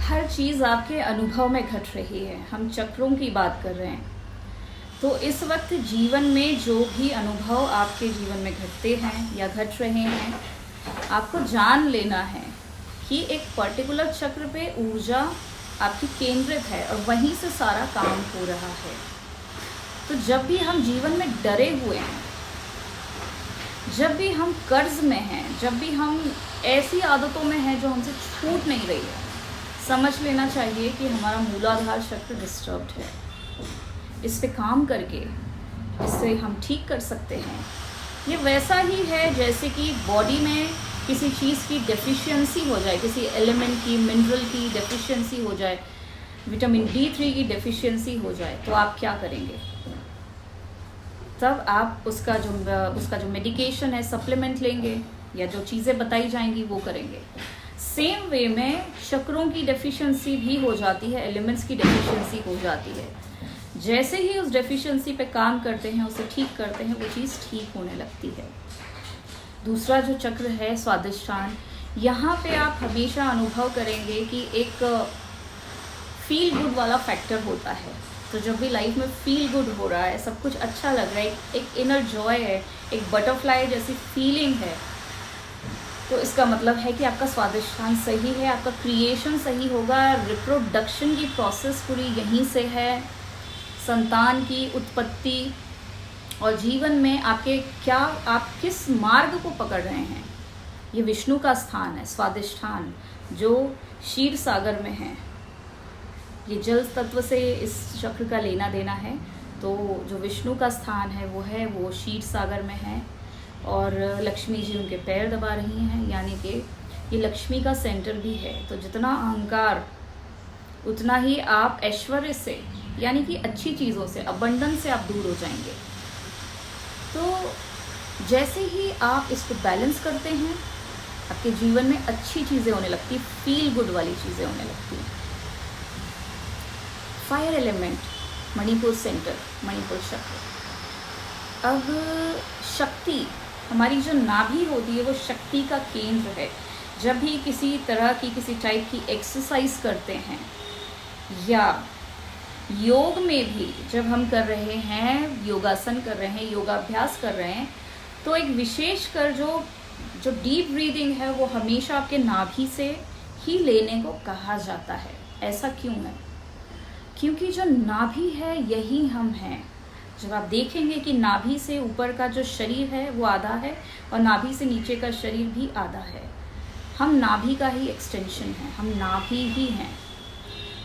हर चीज़ आपके अनुभव में घट रही है। हम चक्रों की बात कर रहे हैं। तो इस वक्त जीवन में जो भी अनुभव आपके जीवन में घटते हैं या घट रहे हैं, आपको जान लेना है कि एक पर्टिकुलर चक्र पे ऊर्जा आपकी केंद्रित है और वहीं से सारा काम हो रहा है। तो जब भी हम जीवन में डरे हुए हैं, जब भी हम कर्ज में हैं, जब भी हम ऐसी आदतों में हैं जो हमसे छूट नहीं रही है, समझ लेना चाहिए कि हमारा मूलाधार चक्र डिस्टर्ब्ड है। इस पे काम करके इससे हम ठीक कर सकते हैं। ये वैसा ही है जैसे कि बॉडी में किसी चीज़ की डेफिशिएंसी हो जाए, किसी एलिमेंट की, मिनरल की डेफिशिएंसी हो जाए, विटामिन D3 की डेफिशिएंसी हो जाए, तो आप क्या करेंगे? तब आप उसका जो मेडिकेशन है, सप्लीमेंट लेंगे या जो चीज़ें बताई जाएंगी वो करेंगे। सेम वे में चक्रों की डेफिशिएंसी भी हो जाती है, एलिमेंट्स की डेफिशिएंसी हो जाती है। जैसे ही उस डेफिशिएंसी पे काम करते हैं, उसे ठीक करते हैं, वो चीज़ ठीक होने लगती है। दूसरा जो चक्र है स्वादिष्ठान, यहाँ पे आप हमेशा अनुभव करेंगे कि एक फील गुड वाला फैक्टर होता है। तो जब भी लाइफ में फील गुड हो रहा है, सब कुछ अच्छा लग रहा है, एक इनर जॉय है, एक बटरफ्लाई जैसी फीलिंग है, तो इसका मतलब है कि आपका स्वादिष्ठान सही है, आपका क्रिएशन सही होगा, रिप्रोडक्शन की प्रोसेस पूरी यहीं से है, संतान की उत्पत्ति और जीवन में आप किस मार्ग को पकड़ रहे हैं। ये विष्णु का स्थान है, स्वादिष्ठान, जो क्षीर सागर में है। ये जल तत्व से इस चक्र का लेना देना है। तो जो विष्णु का स्थान है वो क्षीर सागर में है और लक्ष्मी जी उनके पैर दबा रही हैं, यानी कि ये लक्ष्मी का सेंटर भी है। तो जितना अहंकार, उतना ही आप ऐश्वर्य से, यानी कि अच्छी चीज़ों से, अबंडंस से आप दूर हो जाएंगे। तो जैसे ही आप इसको बैलेंस करते हैं, आपके जीवन में अच्छी चीज़ें होने लगती, फील गुड वाली चीज़ें होने लगती हैं। Fire element, Manipur centre, Manipur चक्र। अब शक्ति, हमारी जो नाभि होती है वो शक्ति का केंद्र है। जब भी किसी तरह की, किसी टाइप की एक्सरसाइज करते हैं या योग में भी जब हम कर रहे हैं, योगासन कर रहे हैं, योगाभ्यास कर रहे हैं, तो एक विशेष कर जो डीप ब्रीदिंग है वो हमेशा आपके नाभि से ही लेने को कहा जाता है। ऐसा क्यों है? क्योंकि जो नाभि है यही हम हैं। जब आप देखेंगे कि नाभि से ऊपर का जो शरीर है वो आधा है और नाभि से नीचे का शरीर भी आधा है। हम नाभि का ही एक्सटेंशन है, हम नाभि ही हैं।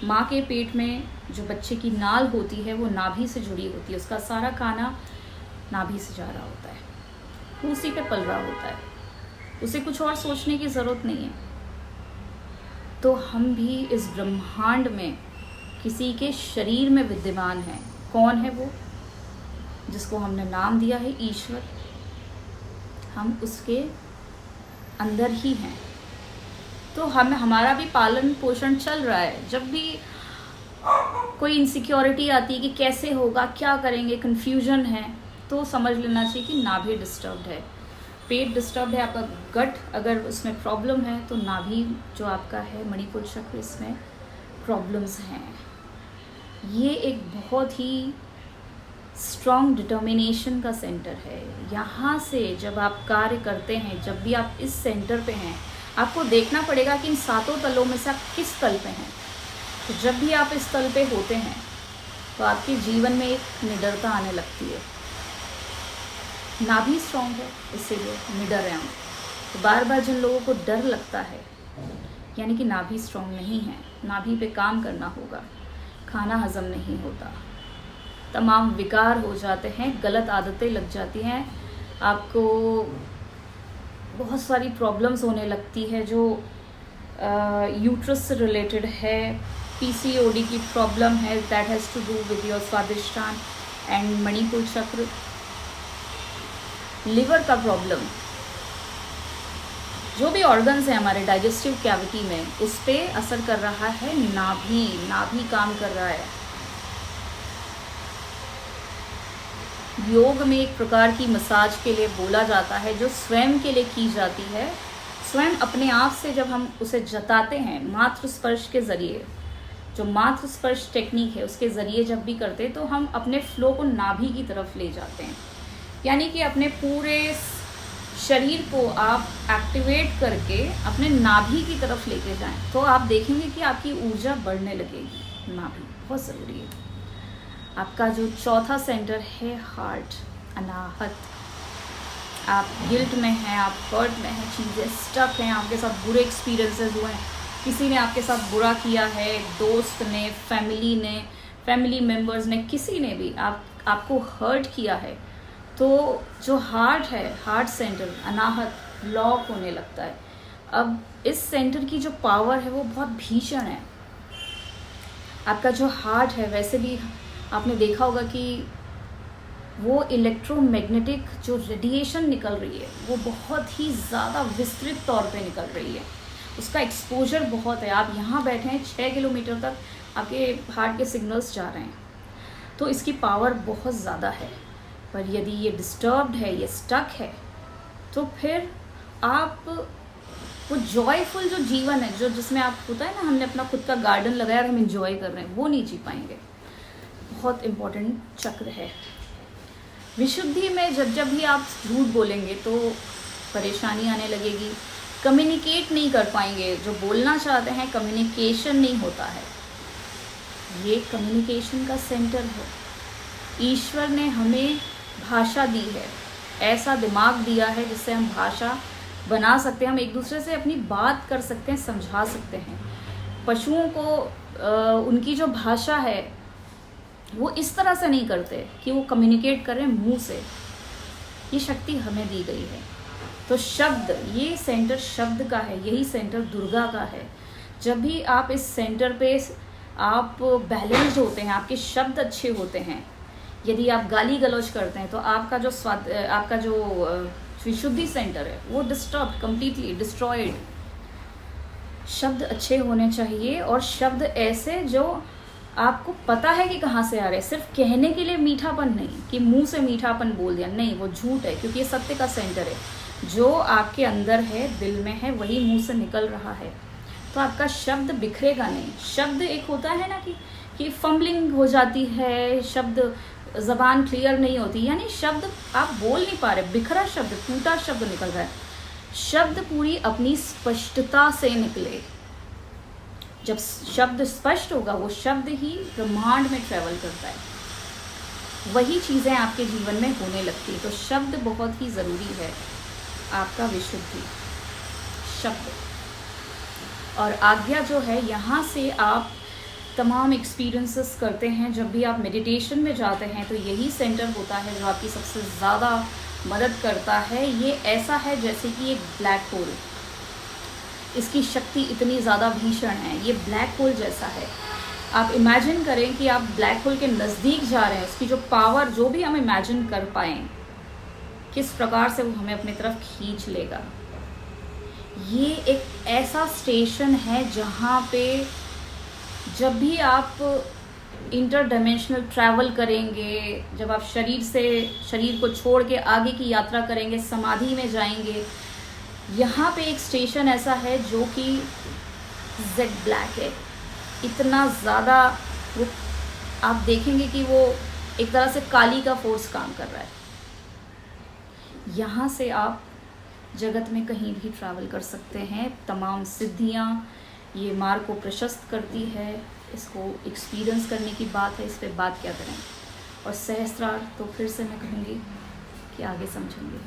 माँ के पेट में जो बच्चे की नाल होती है वो नाभि से जुड़ी होती है, उसका सारा खाना नाभि से जा रहा होता है, वो उसी पे पल रहा होता है, उसे कुछ और सोचने की ज़रूरत नहीं है। तो हम भी इस ब्रह्मांड में किसी के शरीर में विद्यमान हैं। कौन है वो? जिसको हमने नाम दिया है ईश्वर। हम उसके अंदर ही हैं। तो हमारा भी पालन पोषण चल रहा है। जब भी कोई इनसिक्योरिटी आती है कि कैसे होगा, क्या करेंगे, कन्फ्यूजन है, तो समझ लेना चाहिए कि नाभि डिस्टर्ब्ड है, पेट डिस्टर्ब है, आपका गट अगर उसमें प्रॉब्लम है तो नाभि जो आपका है मणिपुर चक्र, इसमें प्रॉब्लम्स हैं। ये एक बहुत ही स्ट्रॉन्ग डिटर्मिनेशन का सेंटर है। यहाँ से जब आप कार्य करते हैं, जब भी आप इस सेंटर पे हैं, आपको देखना पड़ेगा कि इन 7 तलों में से आप किस तल पे हैं। तो जब भी आप इस तल पे होते हैं तो आपके जीवन में एक निडरता आने लगती है। नाभि स्ट्रॉन्ग है, इसीलिए निडर हैं हम। तो बार बार जिन लोगों को डर लगता है, यानी कि नाभि स्ट्रॉन्ग नहीं है। नाभि पे काम करना होगा। खाना हजम नहीं होता, तमाम विकार हो जाते हैं, गलत आदतें लग जाती हैं, आपको बहुत सारी प्रॉब्लम्स होने लगती है जो यूट्रस से रिलेटेड है, PCOD की प्रॉब्लम है, that has to do with your Swadhisthana and Manipur chakra. Liver का प्रॉब्लम, जो भी ऑर्गन्स हैं हमारे डाइजेस्टिव कैविटी में, उस पर असर कर रहा है नाभि काम कर रहा है। योग में एक प्रकार की मसाज के लिए बोला जाता है, जो स्वयं के लिए की जाती है, स्वयं अपने आप से जब हम उसे जताते हैं मात्र स्पर्श के ज़रिए, जो मात्र स्पर्श टेक्निक है उसके ज़रिए जब भी करते हैं, तो हम अपने फ्लो को नाभि की तरफ ले जाते हैं। यानी कि अपने पूरे शरीर को आप एक्टिवेट करके अपने नाभि की तरफ लेके जाएं, तो आप देखेंगे कि आपकी ऊर्जा बढ़ने लगेगी। नाभि बहुत ज़रूरी है। आपका जो चौथा सेंटर है हार्ट, अनाहत। आप गिल्ट में हैं, आप हर्ट में हैं, चीज़ें स्टक हैं, आपके साथ बुरे एक्सपीरियंसेस हुए हैं, किसी ने आपके साथ बुरा किया है, दोस्त ने, फैमिली मेम्बर्स ने, किसी ने भी आपको हर्ट किया है, तो जो हार्ट है, हार्ट सेंटर अनाहत ब्लॉक होने लगता है। अब इस सेंटर की जो पावर है वो बहुत भीषण है। आपका जो हार्ट है, वैसे भी आपने देखा होगा कि वो इलेक्ट्रोमैग्नेटिक जो रेडिएशन निकल रही है वो बहुत ही ज़्यादा विस्तृत तौर पे निकल रही है, उसका एक्सपोजर बहुत है। आप यहाँ बैठे हैं, 6 किलोमीटर तक आपके हार्ट के सिग्नल्स जा रहे हैं, तो इसकी पावर बहुत ज़्यादा है। पर यदि ये डिस्टर्ब्ड है, ये स्टक है, तो फिर आप वो जॉयफुल जो जीवन है, जो जिसमें आप होता है ना, हमने अपना खुद का गार्डन लगाया और हम इंजॉय कर रहे हैं, वो नहीं जी पाएंगे। बहुत इम्पोर्टेंट चक्र है। विशुद्धि में जब भी आप झूठ बोलेंगे तो परेशानी आने लगेगी, कम्युनिकेट नहीं कर पाएंगे, जो बोलना चाहते हैं कम्युनिकेशन नहीं होता है। ये कम्युनिकेशन का सेंटर है। ईश्वर ने हमें भाषा दी है, ऐसा दिमाग दिया है जिससे हम भाषा बना सकते हैं, हम एक दूसरे से अपनी बात कर सकते हैं, समझा सकते हैं। पशुओं को उनकी जो भाषा है वो इस तरह से नहीं करते कि वो कम्युनिकेट करें मुंह से, ये शक्ति हमें दी गई है। तो शब्द, ये सेंटर शब्द का है, यही सेंटर दुर्गा का है। जब भी आप इस सेंटर पे आप बैलेंस्ड होते हैं, आपके शब्द अच्छे होते हैं, यदि आप गाली गलौज करते हैं तो आपका जो विशुद्धि सेंटर है वो डिस्टर्ब, कंप्लीटली डिस्ट्रॉयड। शब्द अच्छे होने चाहिए, और शब्द ऐसे जो आपको पता है कि कहाँ से आ रहे हैं। सिर्फ कहने के लिए मीठापन नहीं कि मुंह से मीठापन बोल दिया, नहीं, वो झूठ है, क्योंकि ये सत्य का सेंटर है। जो आपके अंदर है, दिल में है, वही मुंह से निकल रहा है। तो आपका शब्द बिखरेगा नहीं। शब्द एक होता है ना कि फंबलिंग हो जाती है, शब्द ज़बान क्लियर नहीं होती, यानी शब्द आप बोल नहीं पा रहे, बिखरा शब्द, टूटा शब्द निकल रहा है। शब्द पूरी अपनी स्पष्टता से निकले। जब शब्द स्पष्ट होगा, वो शब्द ही ब्रह्मांड में ट्रैवल करता है, वही चीज़ें आपके जीवन में होने लगती है। तो शब्द बहुत ही ज़रूरी है। आपका विशुद्धि शब्द और आज्ञा जो है, यहाँ से आप तमाम एक्सपीरियंसेस करते हैं। जब भी आप मेडिटेशन में जाते हैं तो यही सेंटर होता है जो आपकी सबसे ज़्यादा मदद करता है। ये ऐसा है जैसे कि एक ब्लैक होल, इसकी शक्ति इतनी ज़्यादा भीषण है, ये ब्लैक होल जैसा है। आप इमेजिन करें कि आप ब्लैक होल के नज़दीक जा रहे हैं, उसकी जो पावर, जो भी हम इमेजिन कर पाएँ, किस प्रकार से वो हमें अपनी तरफ खींच लेगा। ये एक ऐसा स्टेशन है जहाँ पे जब भी आप इंटर डायमेंशनल ट्रैवल करेंगे, जब आप शरीर को छोड़ के आगे की यात्रा करेंगे, समाधि में जाएंगे, यहाँ पे एक स्टेशन ऐसा है जो कि जेड ब्लैक है। इतना ज़्यादा वो आप देखेंगे कि वो एक तरह से काली का फोर्स काम कर रहा है। यहाँ से आप जगत में कहीं भी ट्रैवल कर सकते हैं। तमाम सिद्धियाँ ये मार्ग को प्रशस्त करती है। इसको एक्सपीरियंस करने की बात है, इस पर बात क्या करें। और सहस्त्रार्थ तो फिर से मैं कहूँगी कि आगे समझेंगे।